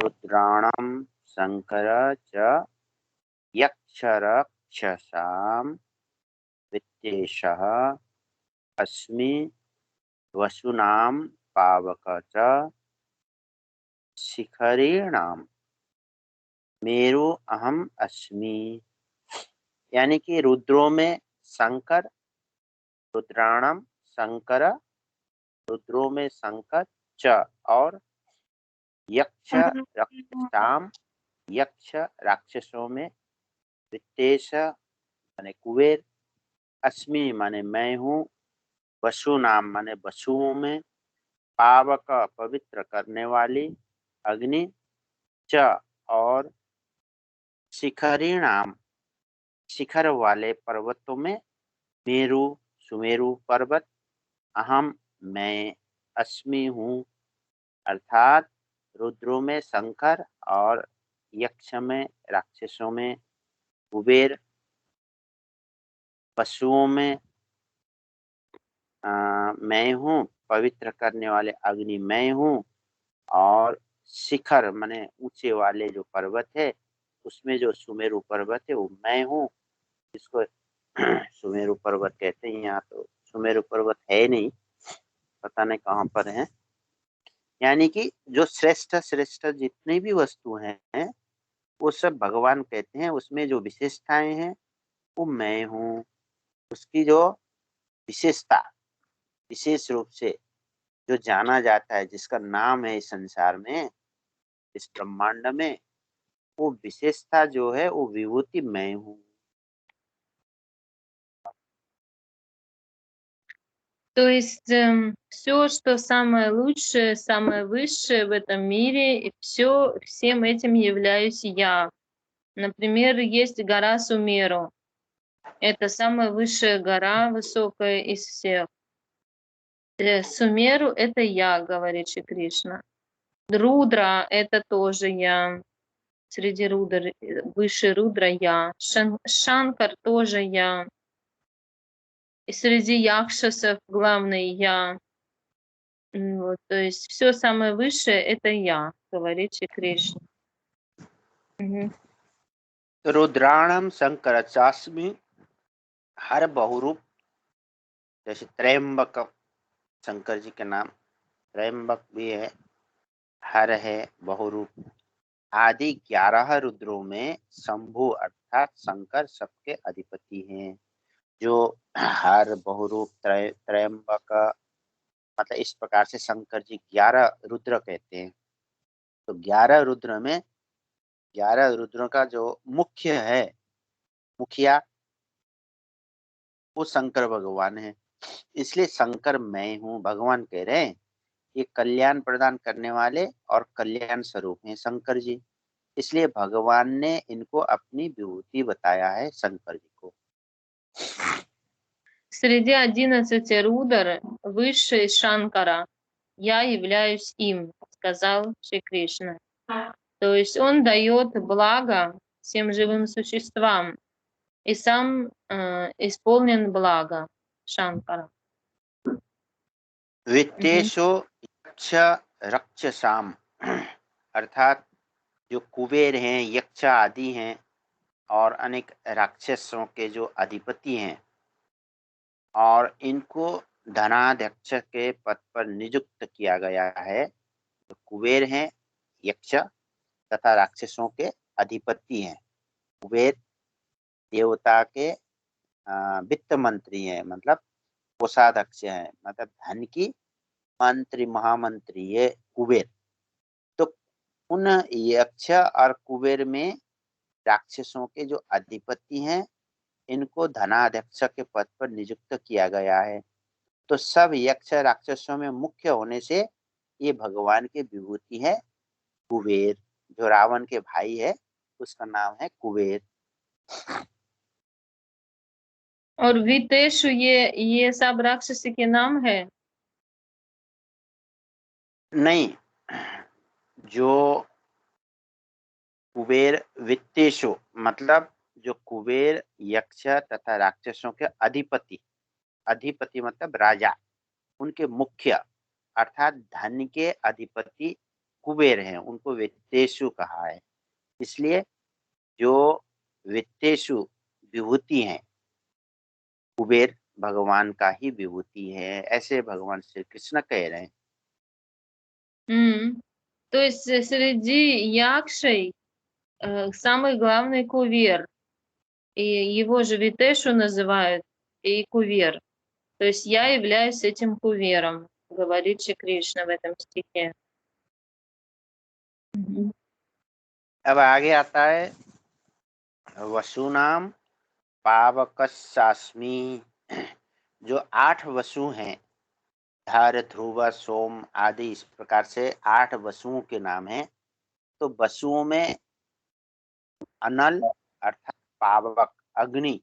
रुद्राणं शंकर च यक्षरक्षसां वित्तेशः अस्मि वसूनां पावक च शिखरीणाम मेरु अहम अस्मि। यानी कि रुद्रों में शंकर, रुद्राणम शंकर, रुद्रों में शंकर च और यक्ष राक्षसाम, यक्ष राक्षसों में वित्तेश माने कुबेर, अस्मि माने मैं हूँ, वसु नाम माने वसुओं में, पावक पवित्र करने वाली अग्नि, च और शिखरीणाम शिखर वाले पर्वतों में, मेरु सुमेरु पर्वत, अहम मैं, अस्मि हूँ अर्थात रुद्रों में शंकर और यक्ष में राक्षसों में कुबेर, पशुओं में मैं हूँ, पवित्र करने वाले अग्नि मैं हूँ, और शिखर माने ऊंचे वाले जो पर्वत है उसमें जो सुमेरु पर्वत है वो मैं हूँ, जिसको सुमेरु पर्वत कहते हैं। यहाँ तो सुमेरु पर्वत है नहीं, पता नहीं कहाँ पर है। यानी कि जो श्रेष्ठ श्रेष्ठ जितनी भी वस्तु हैं वो सब भगवान कहते हैं, उसमें जो विशेषताएं हैं वो मैं हूँ। उसकी जो विशेषता, विशेष रूप से जो जाना जाता है, जिसका नाम है इस संसार में, इस ब्रह्मांड में, वो विशेषता जो है वो विभूति मैं हूँ। То есть все, что самое лучшее, самое высшее в этом мире, и всем этим являюсь я. Например, есть гора Сумеру. Это самая высшая гора, высокая из всех. Сумеру — это я, говорит Шри Кришна. Рудра — это тоже я. Среди рудр, выше рудра я. Шанкар тоже я. И среди якшасов главный я. Вот, то есть все самое высшее — это я, говорит Шри Кришна. रुद्राणम शंकर चास्मि, हर बहुरूप, जैसे त्रयंबक शंकर जी के नाम, त्रयंबक भी है, हर है, बहुरूप आदि 11 रुद्रों में शंभु अर्थात शंकर सबके अधिपति हैं। जो हर बहुरूप त्रयंबक मतलब इस प्रकार से शंकर जी 11 रुद्र कहते हैं। तो 11 रुद्र में 11 रुद्रों का जो मुख्य है, मुखिया, वो शंकर भगवान है। इसलिए शंकर मैं हूँ, भगवान कह रहे हैं ये कल्याण प्रदान करने वाले और कल्याण स्वरूप हैं शंकर जी। इसलिए भगवान ने इनको अपनी विभूति बताया है शंकर जी को। Среди 11 рудр высший Шанкара. Я являюсь им, сказал Шри Кришна. То есть он дает благо всем живым существам и сам исполнен благо Шанкара. वित्तेषु यक्ष रक्षसाम अर्थात जो कुबेर हैं, यक्ष आदि हैं और अनेक राक्षसों के जो अधिपति हैं, और इनको धनाध्यक्ष के पद पर नियुक्त किया गया है। तो कुबेर हैं यक्ष तथा राक्षसों के अधिपति हैं। कुबेर देवता के वित्त मंत्री हैं, मतलब कोषाध्यक्ष हैं, मतलब धन की मंत्री, महामंत्री ये कुबेर। तो उन यक्ष और कुबेर में राक्षसों के जो अधिपति हैं, इनको धनाध्यक्ष के पद पर नियुक्त किया गया है। तो सब यक्ष राक्षसों में मुख्य होने से ये भगवान की विभूति है कुबेर। जो रावण के भाई है उसका नाम है कुबेर। और वितेशु ये सब राक्षस के नाम है? नहीं, जो कुबेर वित्तेशु मतलब जो कुबेर यक्ष तथा राक्षसों के अधिपति, अधिपति मतलब राजा, उनके मुख्य अर्थात धन के अधिपति कुबेर हैं उनको वित्तेषु कहा है। इसलिए जो वित्तेषु विभूति हैं, कुबेर भगवान का ही विभूति है, ऐसे भगवान श्री कृष्ण कह रहे हैं। То есть среди якшей самый главный кувер. И его же Витешу называют и кувер. То есть я являюсь этим кувером, говорит Шри Кришна в этом стихе. अब आगे आता है वसुनाम पावकस्सास्मि, जो 8 वसु हैं, धर, ध्रुव, सोम आदि, इस प्रकार से 8 वसुओं के नाम हैं। तो वसुओं में अनल अर्थात पावक अग्नि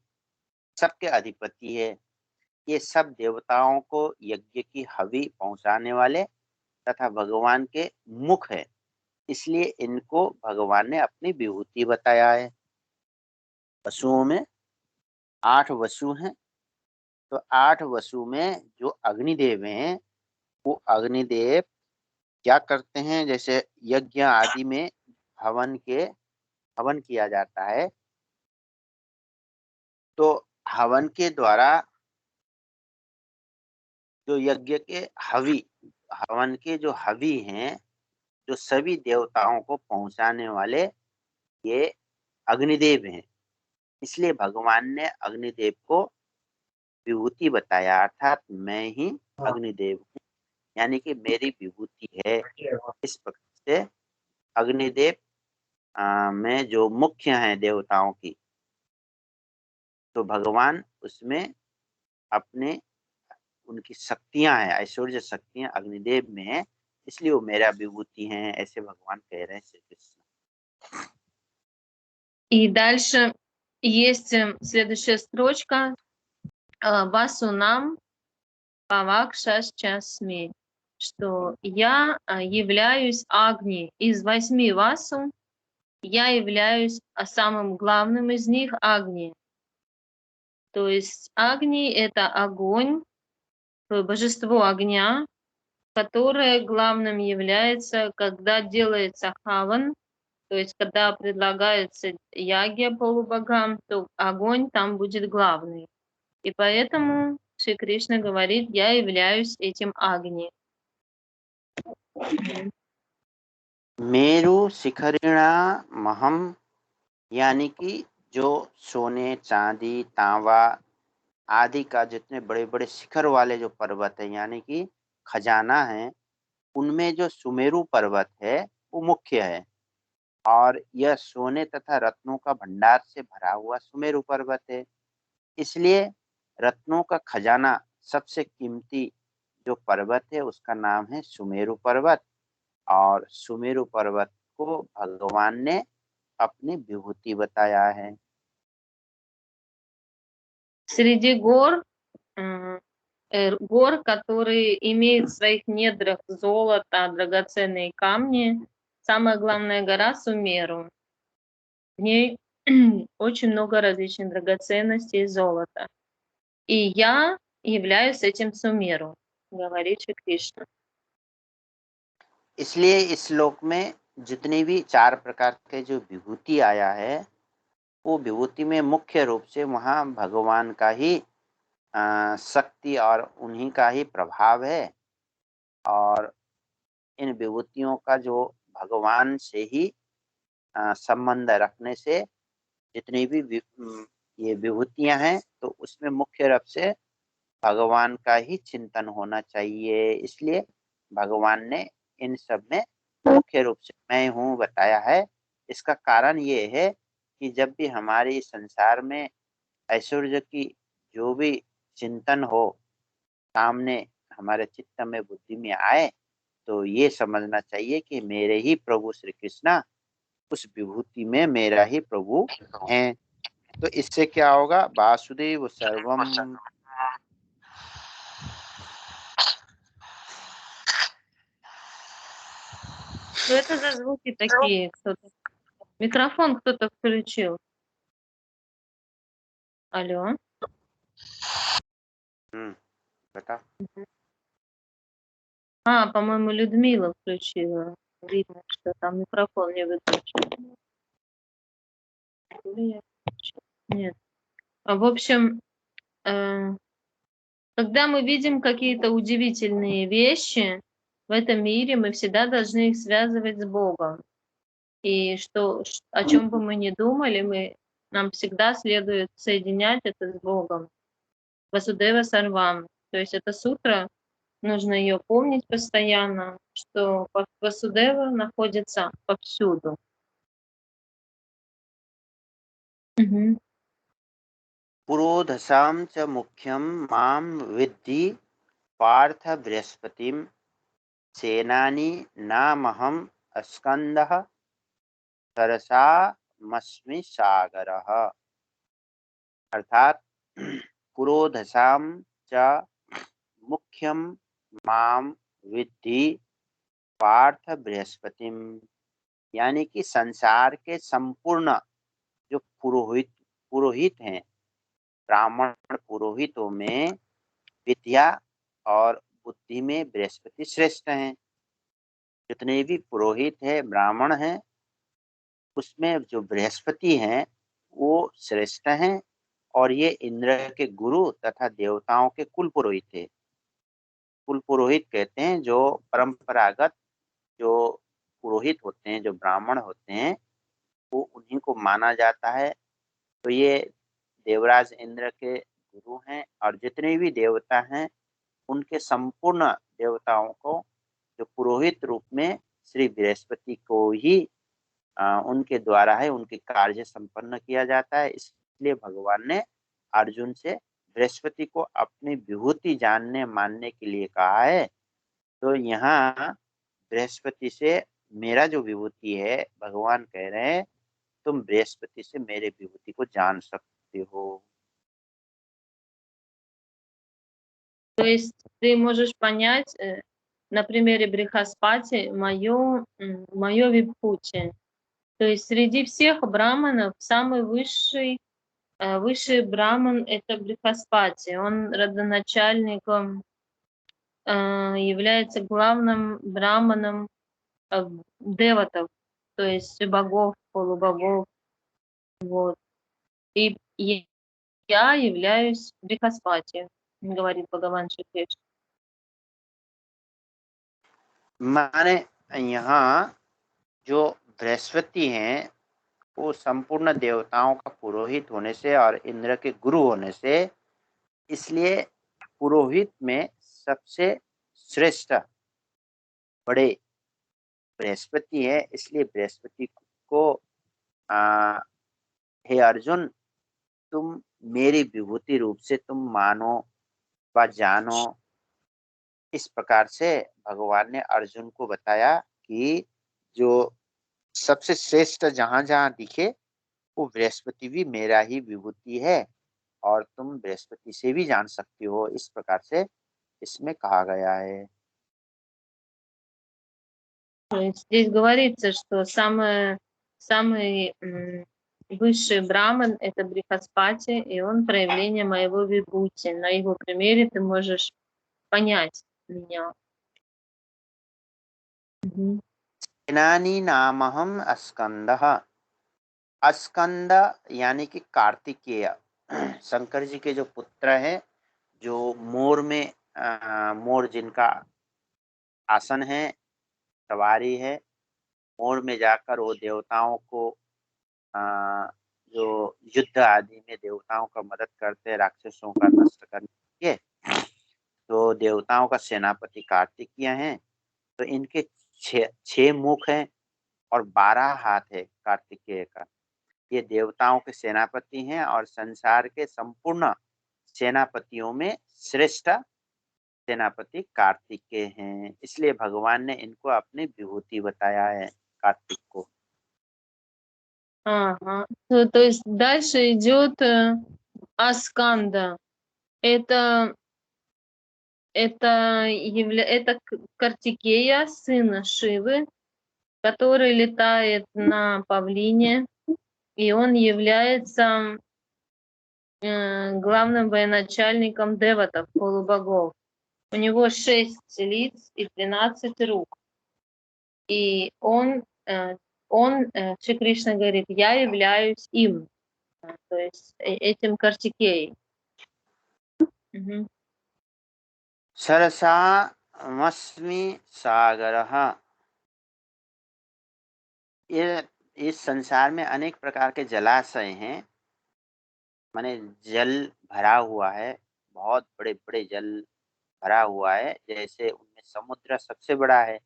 सबके अधिपति है। ये सब देवताओं को यज्ञ की हवि पहुंचाने वाले तथा भगवान के मुख है, इसलिए इनको भगवान ने अपनी विभूति बताया है। वसुओं में 8 वसु हैं, तो 8 वसु में जो अग्निदेव हैं, वो अग्निदेव क्या करते हैं, जैसे यज्ञ आदि में हवन किया जाता है, तो हवन के द्वारा जो यज्ञ के हवन के जो हवि हैं, जो सभी देवताओं को पहुंचाने वाले ये अग्निदेव हैं। इसलिए भगवान ने अग्निदेव को विभूति बताया, अर्थात मैं ही अग्निदेव हूँ, यानी कि मेरी विभूति है। इस प्रकार से अग्निदेव में जो मुख्य हैं देवताओं की, तो भगवान उसमें अपने उनकी शक्तियां हैं, ऐश्वर्य शक्तियां अग्निदेव में हैं, इसलिए वो मेरा विभूति हैं, ऐसे भगवान कह रहे हैं श्री कृष्ण। И дальше есть следующая строчка. Васунам павакшашчасми, что я являюсь Агни. Из 8 васу я являюсь самым главным из них Агни. То есть Агни — это огонь, божество огня, которое главным является, когда делается хаван, то есть когда предлагается ягья полубогам, то огонь там будет главный. И поэтому Шри Кришна говорит: я являюсь этим Агни. मेरु शिखरिणा महम, यानी कि जो सोने, चांदी, तांबा आदि का जितने बड़े बड़े शिखर वाले जो पर्वत है, यानी कि खजाना है, उनमें जो सुमेरु पर्वत है वो मुख्य है। और यह सोने तथा रत्नों का भंडार से भरा हुआ सुमेरु पर्वत है। इसलिए रत्नों का खजाना सबसे कीमती जो पर्वत है उसका नाम है सुमेरु पर्वत, और सुमेरु पर्वत को भगवान ने अपनी विभूति बताया है। Среди гор, которые имеют в своих недрах золото, драгоценные камни, самая главная гора Сумеру. В ней очень много различных драгоценностей и золота. И я являюсь этим Сумеру, говорит Шри Кришна. इसलिए इस श्लोक में जितनी भी 4 प्रकार के जो विभूति आया है, वो विभूति में मुख्य रूप से वहाँ भगवान का ही शक्ति और उन्हीं का ही प्रभाव है। और इन विभूतियों का जो भगवान से ही संबंध रखने से जितनी भी ये विभूतियां हैं, तो उसमें मुख्य रूप से भगवान का ही चिंतन होना चाहिए। इसलिए भगवान ने इन सब में मुख्य रूप से मैं हूँ बताया है। इसका कारण ये है कि जब भी हमारे संसार में ऐश्वर्य की जो भी चिंतन हो सामने हमारे चित्त में, बुद्धि में आए, तो ये समझना चाहिए कि मेरे ही प्रभु श्री कृष्णा उस विभूति में मेरा ही प्रभु हैं। तो इससे क्या होगा, वासुदेव सर्वम। Что это за звуки такие? Кто-то... Микрофон кто-то включил. Алло? बता। По-моему, Людмила включила. видно, что там микрофон не выключен. Или я включила? Нет. В общем, когда мы видим какие-то удивительные вещи в этом мире, мы всегда должны их связывать с Богом. И о чем бы мы ни думали, нам всегда следует соединять это с Богом. Васудева Сарвам. То есть эта сутра, нужно ее помнить постоянно, что Васудева находится повсюду. Мгм. पुरोधसां च मुख्यं मां विद्धि पार्थ बृहस्पतिं सेनानी नामहं स्कंदः सरसामस्मि सागरः। अर्थात पुरोधसां च मुख्यम माम विद्धि पार्थ बृहस्पतिम, यानी कि संसार के संपूर्ण जो पुरोहित पुरोहित हैं, ब्राह्मण पुरोहितों में विद्या और बुद्धि में बृहस्पति श्रेष्ठ हैं। जितने भी पुरोहित है, ब्राह्मण हैं, उसमें जो बृहस्पति हैं वो श्रेष्ठ हैं। और ये इंद्र के गुरु तथा देवताओं के कुल पुरोहित थे। कुल पुरोहित कहते हैं जो परंपरागत जो पुरोहित होते हैं, जो ब्राह्मण होते हैं, वो उन्हीं को माना जाता है। तो ये देवराज इंद्र के गुरु हैं और जितने भी देवता हैं उनके संपूर्ण देवताओं को जो पुरोहित रूप में श्री बृहस्पति को ही उनके द्वारा है उनके कार्य संपन्न किया जाता है। इसलिए भगवान ने अर्जुन से बृहस्पति को अपनी विभूति जानने मानने के लिए कहा है। तो यहाँ बृहस्पति से मेरा जो विभूति है, भगवान कह रहे हैं तुम बृहस्पति से मेरे विभूति को जान सकते हो। То есть ты можешь понять на примере Брихаспати мое випхути. То есть среди всех браманов самый высший браман — это Брихаспати. Он родоначальником, является главным браманом деватов, то есть богов, полубогов. Вот. И я являюсь Брихаспати, говорит Бхагаван Шри Кришна. माने यहाँ जो बृहस्पति हैं वो संपूर्ण देवताओं का पुरोहित होने से और इंद्र के गुरु होने से, इसलिए पुरोहित में सबसे श्रेष्ठ बड़े बृहस्पति है। इसलिए बृहस्पति को हे अर्जुन, तुम मेरी विभूति रूप से तुम मानो व जानो। इस प्रकार से भगवान ने अर्जुन को बताया कि जो सबसे श्रेष्ठ जहाँ जहाँ दिखे वो बृहस्पति भी मेरा ही विभूति है और तुम बृहस्पति से भी जान सकती हो। इस प्रकार से इसमें कहा गया है। То есть здесь говорится, что самый высший браман — это Брихаспати, и он проявление моего вибхути. На его примере ты можешь понять меня. Мгм. सेनानी नामहम अस्कंदः। अस्कंद यानी कि कार्तिकेय, शंकर जी के जो पुत्र हैं, जो मोर में मोर जिनका आसन है, सवारी है, मोर में जाकर वो देवताओं को जो युद्ध आदि में देवताओं का मदद करते हैं राक्षसों का नष्ट करने के लिए। तो देवताओं का सेनापति कार्तिकेय हैं। तो इनके छह मुख हैं और 12 हाथ है कार्तिकेय का। ये देवताओं के सेनापति हैं और संसार के संपूर्ण सेनापतियों में श्रेष्ठ सेनापति कार्तिकेय हैं। इसलिए भगवान ने इनको अपनी विभूति बताया है, कार्तिक को। Ага. То есть дальше идет Асканда. Это Картикея, сын Шивы, который летает на павлине, и он является главным военачальником деватов, полубогов. У него 6 лиц и 12 рук. и Шри Кришна говорит, я являюсь им, то есть этим Картикеей. Мгм. सरसामस्मि सागरः। ये इस संसार में अनेक प्रकार के जलाशय हैं, माने जल भरा हुआ है, बहुत बड़े-बड़े जल भरा हुआ है, जैसे उनमें समुद्र सबसे बड़ा है।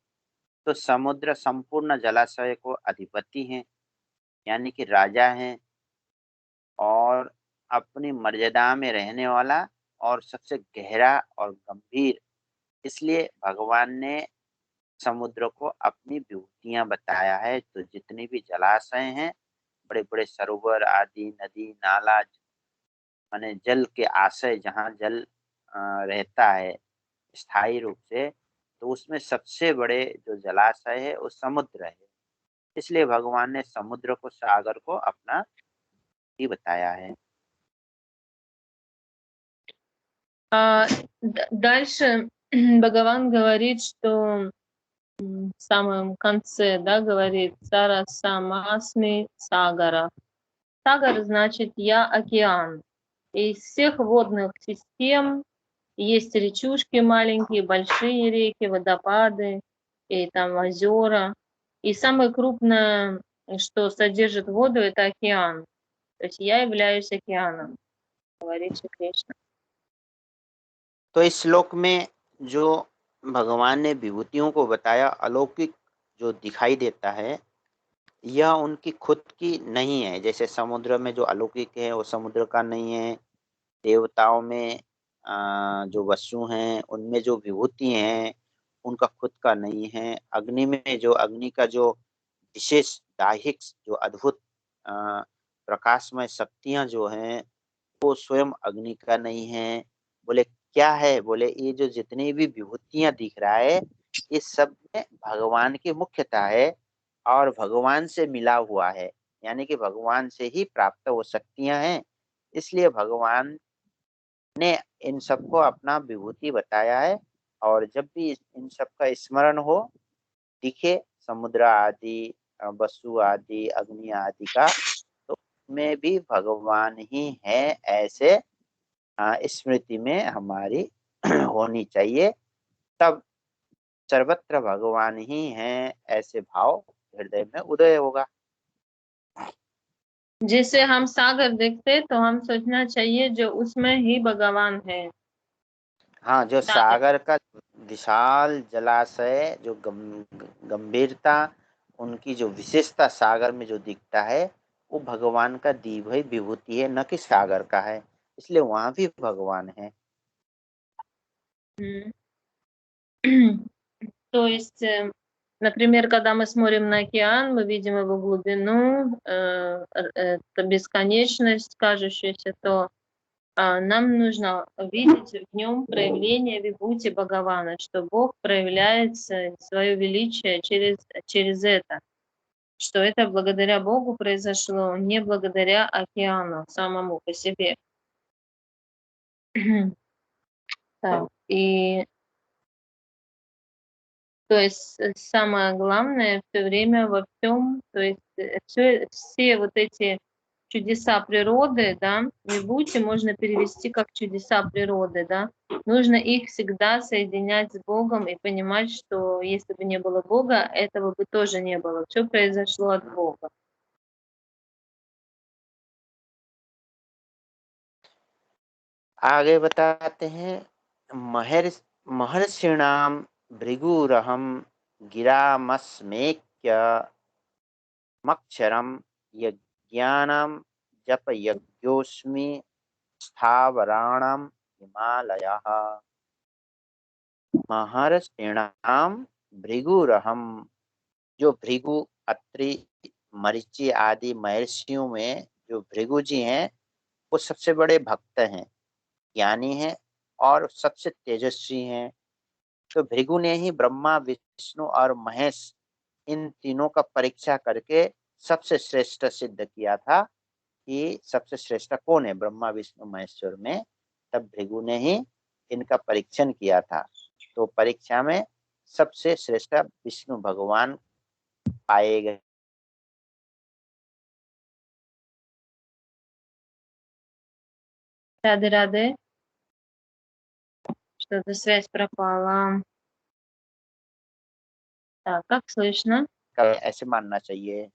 तो समुद्र संपूर्ण जलाशय को अधिपति हैं, यानी कि राजा हैं और अपनी मर्यादा में रहने वाला और सबसे गहरा और गंभीर। इसलिए भगवान ने समुद्र को अपनी विभूतियाँ बताया है। तो जितने भी जलाशय हैं, बड़े-बड़े सरोवर आदि, नदी, नाला, माने जल के आशय जहाँ जल रहता है स्थायी रूप से, तो उसमें सबसे बड़े जो जलाशय है वो समुद्र है। इसलिए भगवान ने समुद्र को, सागर को अपना ही बताया है। Дальше Бхагаван говорит, что в самом конце, да, говорит Сара Самасми Сагара. Сагар значит я океан. Из всех водных систем есть речушки маленькие, большие реки, водопады и там озера. И самое крупное, что содержит воду, это океан. То есть я являюсь океаном, говорит Шри Кришна. तो इस श्लोक में जो भगवान ने विभूतियों को बताया, अलौकिक जो दिखाई देता है, यह उनकी खुद की नहीं है। जैसे समुद्र में जो अलौकिक है वो समुद्र का नहीं है। देवताओं में जो वसु हैं उनमें जो विभूति हैं उनका खुद का नहीं है। अग्नि में जो अग्नि का जो विशेष दाहिक जो अद्भुत प्रकाशमय शक्तियाँ जो हैं वो स्वयं अग्नि का नहीं है। बोले क्या है? बोले ये जो जितनी भी विभूतियाँ दिख रहा है ये सब में भगवान की मुख्यता है और भगवान से मिला हुआ है, यानी कि भगवान से ही प्राप्त वो शक्तियाँ हैं। इसलिए भगवान ने इन सबको अपना विभूति बताया है। और जब भी इन सब का स्मरण हो, दिखे समुद्र आदि, वसु आदि, अग्नि आदि का, तो उसमें भी भगवान ही है, ऐसे स्मृति में हमारी होनी चाहिए। तब सर्वत्र भगवान ही है, ऐसे भाव हृदय में उदय होगा। जैसे हम सागर देखते तो हम सोचना चाहिए जो उसमें ही भगवान है। हाँ, जो सागर सागर का विशाल जलाशय, जो गंभीरता, उनकी जो विशेषता सागर में जो दिखता है वो भगवान का दी हुई विभूति है, न कि सागर का है। इसलिए वहाँ भी भगवान है। То есть, например, когда мы смотрим на океан, мы видим его глубину, это бесконечность кажущаяся, то нам нужно видеть в нем проявление вибхути Бхагавана, что Бог проявляет свое величие через это, что это благодаря Богу произошло, не благодаря океану самому по себе. Так, и то есть самое главное все время во всем, то есть все вот эти чудеса природы, да, вибхути можно перевести как чудеса природы, да. Нужно их всегда соединять с Богом и понимать, что если бы не было Бога, этого бы тоже не было. Все произошло от Бога. आगे बताते हैं, महर्षिणाम भृगुरहम गिरामस्मेक्य मक्षरम यज्ञानम जप यज्ञोस्मि स्थावराणाम हिमालयः। महर्षिणाम भृगुरहम, जो भृगु, अत्रि, मरीचि आदि महर्षियों में जो भृगु जी हैं वो सबसे बड़े भक्त हैं, ज्ञानी हैं और सबसे तेजस्वी हैं। तो भृगु ने ही ब्रह्मा, विष्णु और महेश, इन तीनों का परीक्षा करके सबसे श्रेष्ठ सिद्ध किया था कि सबसे श्रेष्ठ कौन है ब्रह्मा, विष्णु, महेश्वर में। तब भृगु ने ही इनका परीक्षण किया था। तो परीक्षा में सबसे श्रेष्ठ विष्णु भगवान पाए गए। Рады, рады. Что-то связь пропала. Так, как слышно? ऐसे मानना चाहिए।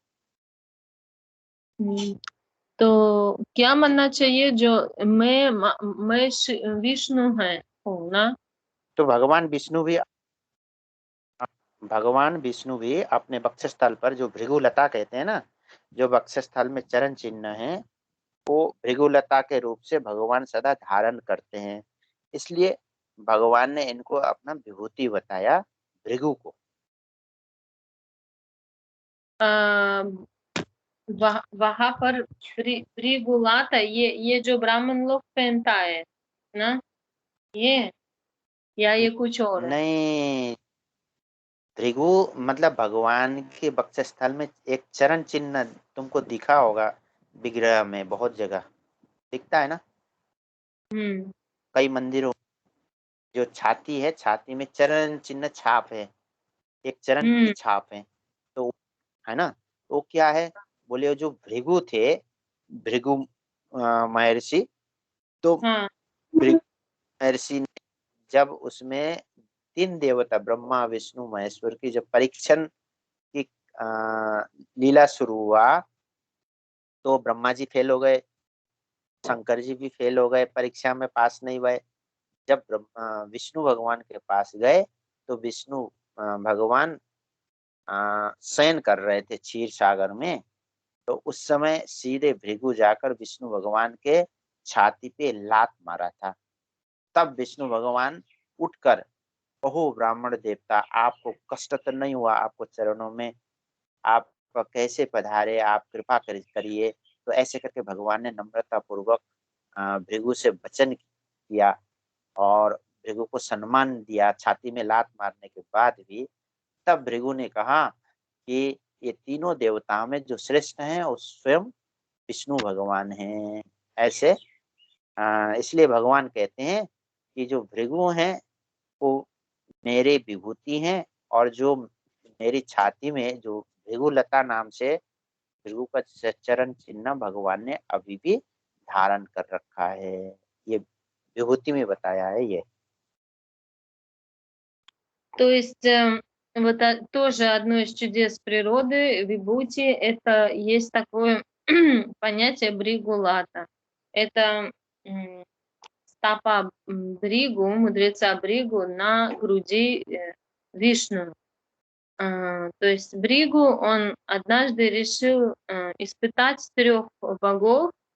तो क्या मानना चाहिए जो मैं विष्णु है हूँ ना? तो भगवान विष्णु भी अपने वक्षस्थल पर, जो भृगुलता कहते हैं ना, जो वक्षस्थल में चरण चिन्ह है, वो भृगुलता के रूप से भगवान सदा धारण करते हैं। इसलिए भगवान ने इनको अपना विभूति बताया, भृगु को। वहां पर भृगुलात है, ये जो ब्राह्मण लोग पहनता है ना, ये या ये कुछ और है? नहीं, भृगु मतलब भगवान के वक्षस्थल में एक चरण चिन्ह तुमको दिखा होगा, विग्रह में बहुत जगह दिखता है ना। कई मंदिरों जो छाती है, छाती में चरण चिन्ह छाप है, एक चरण की छाप है, तो है ना। तो क्या है, बोले जो भृगु थे, भृगु महर्षि, तो हाँ भृगु महर्षि ने जब उसमें 3 देवता ब्रह्मा विष्णु महेश्वर की जब परीक्षण की लीला शुरू हुआ, तो ब्रह्मा जी फेल हो गए, शंकर जी भी फेल हो गए, परीक्षा में पास नहीं हुए। जब विष्णु भगवान के पास गए, तो विष्णु भगवान शयन कर रहे थे क्षीर सागर में। तो उस समय सीधे भृगु जाकर विष्णु भगवान के छाती पे लात मारा था। तब विष्णु भगवान उठकर, ओहो ब्राह्मण देवता, आपको कष्ट तो नहीं हुआ, आपको चरणों में, आप कैसे पधारे, आप कृपा करिए। तो ऐसे करके भगवान ने नम्रता पूर्वक भृगु से वचन किया और भृगु को सम्मान दिया छाती में लात मारने के बाद भी। तब भृगु ने कहा कि ये तीनों देवताओं में जो श्रेष्ठ हैं वो स्वयं विष्णु भगवान हैं। ऐसे इसलिए भगवान कहते हैं कि जो भृगु हैं वो मेरे विभूति हैं, और जो मेरी छाती में जो भृगुलता नाम से भृगु का चरण चिन्ह भगवान ने अभी भी धारण कर रखा है। ये विभूति में बताया है ये। То есть вот тоже одно из чудес природы, вибути, это есть такое понятие бригулата. Это стопа Бригу, мудреца Бригу на груди Вишну. То есть Бригу, он однажды решил испытать 3 богов